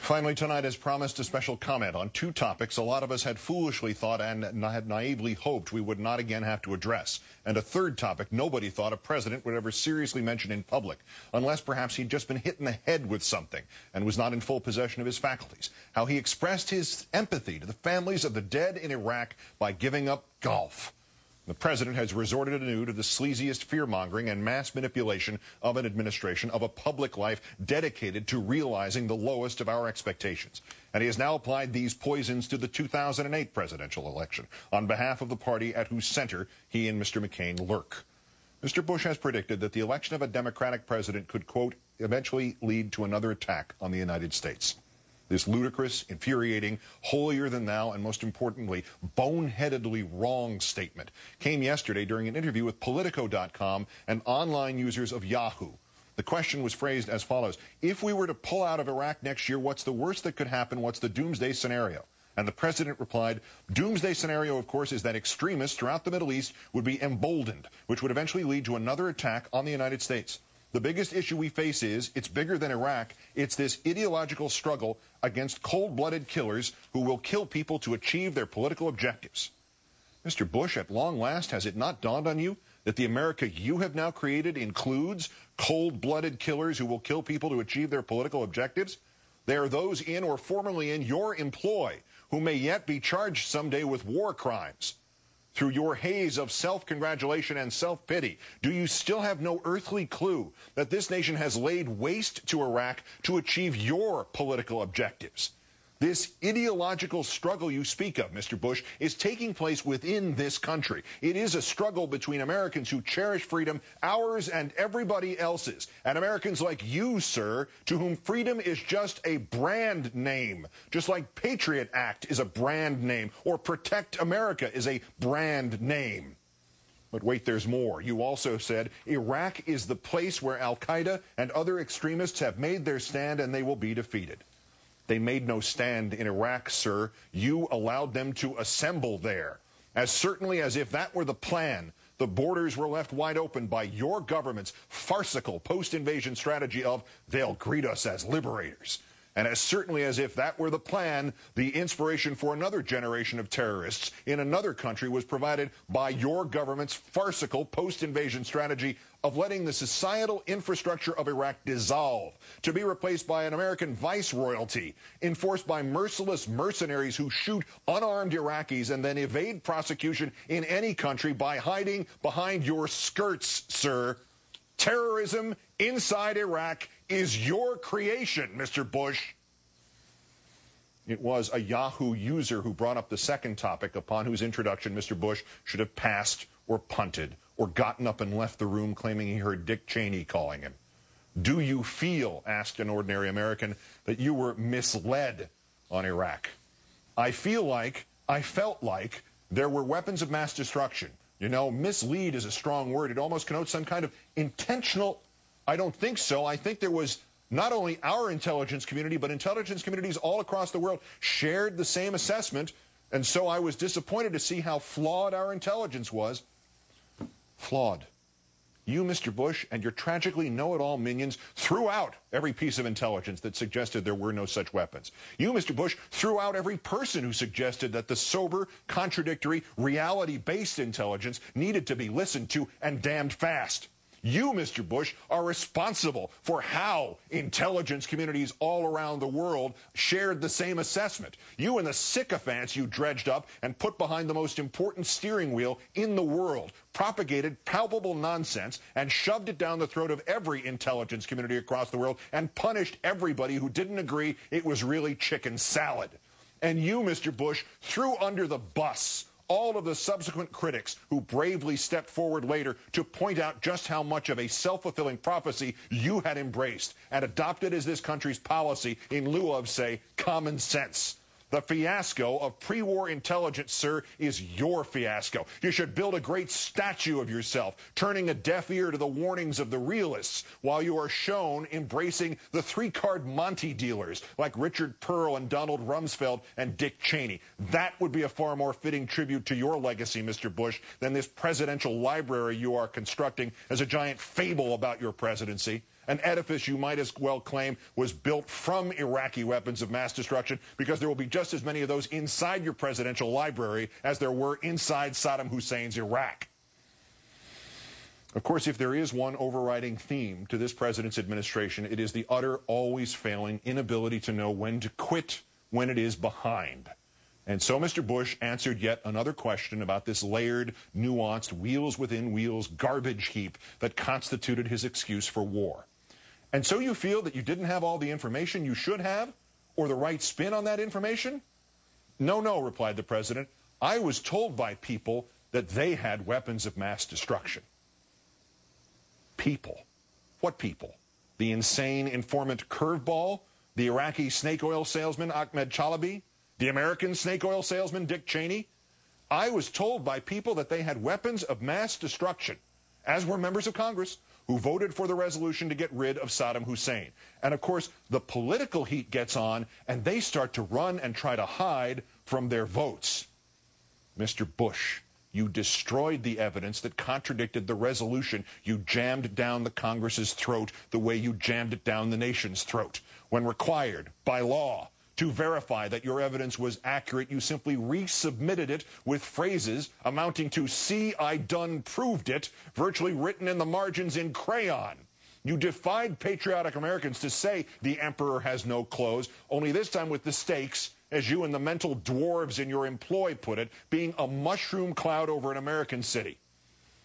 Finally tonight, as promised, a special comment on two topics a lot of us had foolishly thought and had naively hoped we would not again have to address. And a third topic nobody thought a president would ever seriously mention in public, unless perhaps he'd just been hit in the head with something and was not in full possession of his faculties. How he expressed his empathy to the families of the dead in Iraq by giving up golf. The president has resorted anew to the sleaziest fear-mongering and mass manipulation of an administration, of a public life dedicated to realizing the lowest of our expectations. And he has now applied these poisons to the 2008 presidential election on behalf of the party at whose center he and Mr. McCain lurk. Mr. Bush has predicted that the election of a Democratic president could, quote, eventually lead to another attack on the United States. This ludicrous, infuriating, holier-than-thou, and most importantly, boneheadedly wrong statement came yesterday during an interview with Politico.com and online users of Yahoo. The question was phrased as follows: if we were to pull out of Iraq next year, what's the worst that could happen? What's the doomsday scenario? And the president replied, doomsday scenario, of course, is that extremists throughout the Middle East would be emboldened, which would eventually lead to another attack on the United States. The biggest issue we face is, it's bigger than Iraq, it's this ideological struggle against cold-blooded killers who will kill people to achieve their political objectives. Mr. Bush, at long last, has it not dawned on you that the America you have now created includes cold-blooded killers who will kill people to achieve their political objectives? They are those in or formerly in your employ who may yet be charged someday with war crimes. Through your haze of self-congratulation and self-pity, do you still have no earthly clue that this nation has laid waste to Iraq to achieve your political objectives? This ideological struggle you speak of, Mr. Bush, is taking place within this country. It is a struggle between Americans who cherish freedom, ours and everybody else's, and Americans like you, sir, to whom freedom is just a brand name, just like Patriot Act is a brand name, or Protect America is a brand name. But wait, there's more. You also said Iraq is the place where Al-Qaeda and other extremists have made their stand and they will be defeated. They made no stand in Iraq, sir. You allowed them to assemble there. As certainly as if that were the plan, the borders were left wide open by your government's farcical post-invasion strategy of, they'll greet us as liberators. And as certainly as if that were the plan, the inspiration for another generation of terrorists in another country was provided by your government's farcical post-invasion strategy of letting the societal infrastructure of Iraq dissolve, to be replaced by an American viceroyalty, enforced by merciless mercenaries who shoot unarmed Iraqis and then evade prosecution in any country by hiding behind your skirts, sir. Terrorism inside Iraq is your creation, Mr. Bush. It was a Yahoo user who brought up the second topic, upon whose introduction Mr. Bush should have passed or punted or gotten up and left the room claiming he heard Dick Cheney calling him. Do you feel, asked an ordinary American, that you were misled on Iraq? I felt like there were weapons of mass destruction. You know, mislead is a strong word. It almost connotes some kind of intentional. I don't think so. I think there was not only our intelligence community, but intelligence communities all across the world shared the same assessment. And so I was disappointed to see how flawed our intelligence was. Flawed. You, Mr. Bush, and your tragically know-it-all minions threw out every piece of intelligence that suggested there were no such weapons. You, Mr. Bush, threw out every person who suggested that the sober, contradictory, reality-based intelligence needed to be listened to and damned fast. You, Mr. Bush, are responsible for how intelligence communities all around the world shared the same assessment. You and the sycophants you dredged up and put behind the most important steering wheel in the world propagated palpable nonsense and shoved it down the throat of every intelligence community across the world and punished everybody who didn't agree it was really chicken salad. And you, Mr. Bush, threw under the bus all of the subsequent critics who bravely stepped forward later to point out just how much of a self-fulfilling prophecy you had embraced and adopted as this country's policy in lieu of, say, common sense. The fiasco of pre-war intelligence, sir, is your fiasco. You should build a great statue of yourself, turning a deaf ear to the warnings of the realists, while you are shown embracing the three-card Monty dealers like Richard Pearl and Donald Rumsfeld and Dick Cheney. That would be a far more fitting tribute to your legacy, Mr. Bush, than this presidential library you are constructing as a giant fable about your presidency. an edifice you might as well claim was built from Iraqi weapons of mass destruction, because there will be just as many of those inside your presidential library as there were inside Saddam Hussein's Iraq. Of course, if there is one overriding theme to this president's administration, it is the utter, always failing inability to know when to quit when it is behind. And so Mr. Bush answered yet another question about this layered, nuanced, wheels within wheels garbage heap that constituted his excuse for war. And so you feel that you didn't have all the information you should have, or the right spin on that information? No, no, replied the president. I was told by people that they had weapons of mass destruction. People. What people? The insane informant Curveball? The Iraqi snake oil salesman Ahmed Chalabi? The American snake oil salesman Dick Cheney? I was told by people that they had weapons of mass destruction, as were members of Congress who voted for the resolution to get rid of Saddam Hussein. And of course, the political heat gets on, and they start to run and try to hide from their votes. Mr. Bush, you destroyed the evidence that contradicted the resolution. You jammed down the Congress's throat the way you jammed it down the nation's throat. When required by law to verify that your evidence was accurate, you simply resubmitted it with phrases amounting to "see, I done proved it," virtually written in the margins in crayon. You defied patriotic Americans to say the emperor has no clothes, only this time with the stakes, as you and the mental dwarves in your employ put it, being a mushroom cloud over an American city.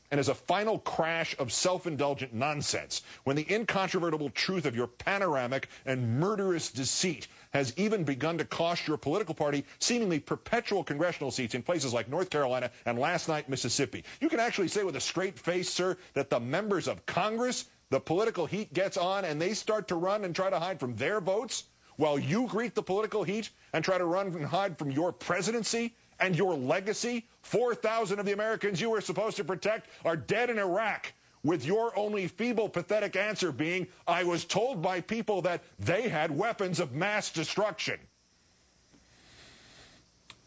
And as a final crash of self-indulgent nonsense, when the incontrovertible truth of your panoramic and murderous deceit has even begun to cost your political party seemingly perpetual congressional seats in places like North Carolina and last night Mississippi, you can actually say with a straight face, sir, that the members of Congress, the political heat gets on and they start to run and try to hide from their votes, while you greet the political heat and try to run and hide from your presidency and your legacy. 4,000 of the Americans you were supposed to protect are dead in Iraq, with your only feeble, pathetic answer being, I was told by people that they had weapons of mass destruction.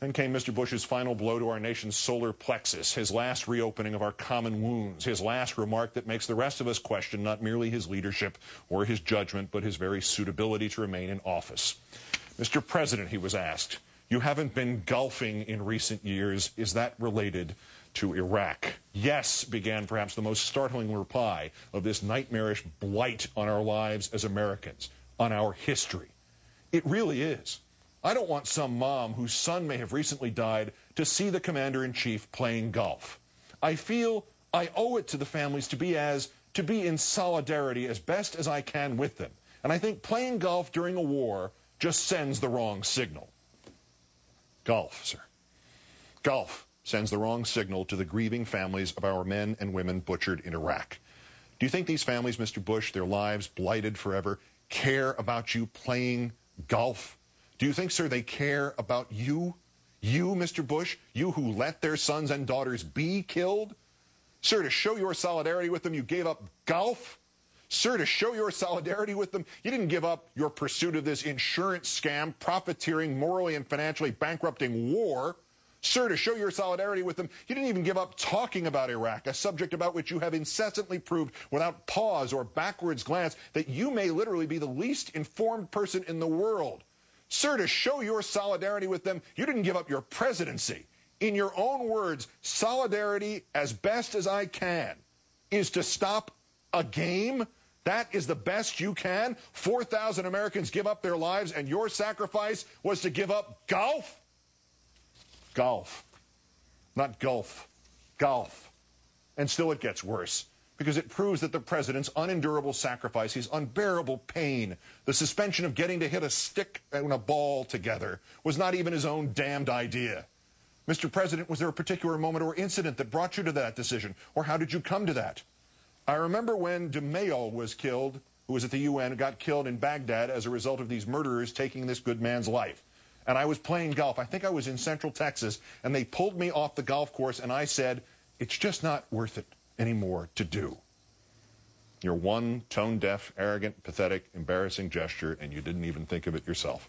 Then came Mr. Bush's final blow to our nation's solar plexus, his last reopening of our common wounds, his last remark that makes the rest of us question not merely his leadership or his judgment, but his very suitability to remain in office. Mr. President, he was asked, you haven't been golfing in recent years. Is that related to Iraq? Yes, began perhaps the most startling reply of this nightmarish blight on our lives as Americans, on our history. It really is. I don't want some mom whose son may have recently died to see the commander-in-chief playing golf. I feel I owe it to the families to be in solidarity as best as I can with them. And I think playing golf during a war just sends the wrong signal. Golf, sir. Golf sends the wrong signal to the grieving families of our men and women butchered in Iraq. Do you think these families, Mr. Bush, their lives blighted forever, care about you playing golf? Do you think, sir, they care about you? You, Mr. Bush, you who let their sons and daughters be killed? Sir, to show your solidarity with them, you gave up golf? Sir, to show your solidarity with them, you didn't give up your pursuit of this insurance scam, profiteering, morally and financially bankrupting war. Sir, to show your solidarity with them, you didn't even give up talking about Iraq, a subject about which you have incessantly proved without pause or backwards glance that you may literally be the least informed person in the world. Sir, to show your solidarity with them, you didn't give up your presidency. In your own words, solidarity, as best as I can, is to stop a game. That is the best you can? 4,000 Americans give up their lives, and your sacrifice was to give up golf? Golf. Not gulf. Golf. And still it gets worse, because it proves that the president's unendurable sacrifice, his unbearable pain, the suspension of getting to hit a stick and a ball together, was not even his own damned idea. Mr. President, was there a particular moment or incident that brought you to that decision, or how did you come to that? I remember when DeMaio was killed, who was at the UN, got killed in Baghdad as a result of these murderers taking this good man's life. And I was playing golf. I think I was in Central Texas, and they pulled me off the golf course, and I said, it's just not worth it anymore to do. Your one tone-deaf, arrogant, pathetic, embarrassing gesture, and you didn't even think of it yourself.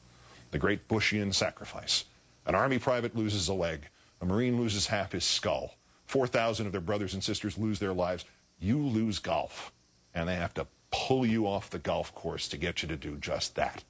The great Bushian sacrifice. An Army private loses a leg. A Marine loses half his skull. 4,000 of their brothers and sisters lose their lives. You lose golf, and they have to pull you off the golf course to get you to do just that.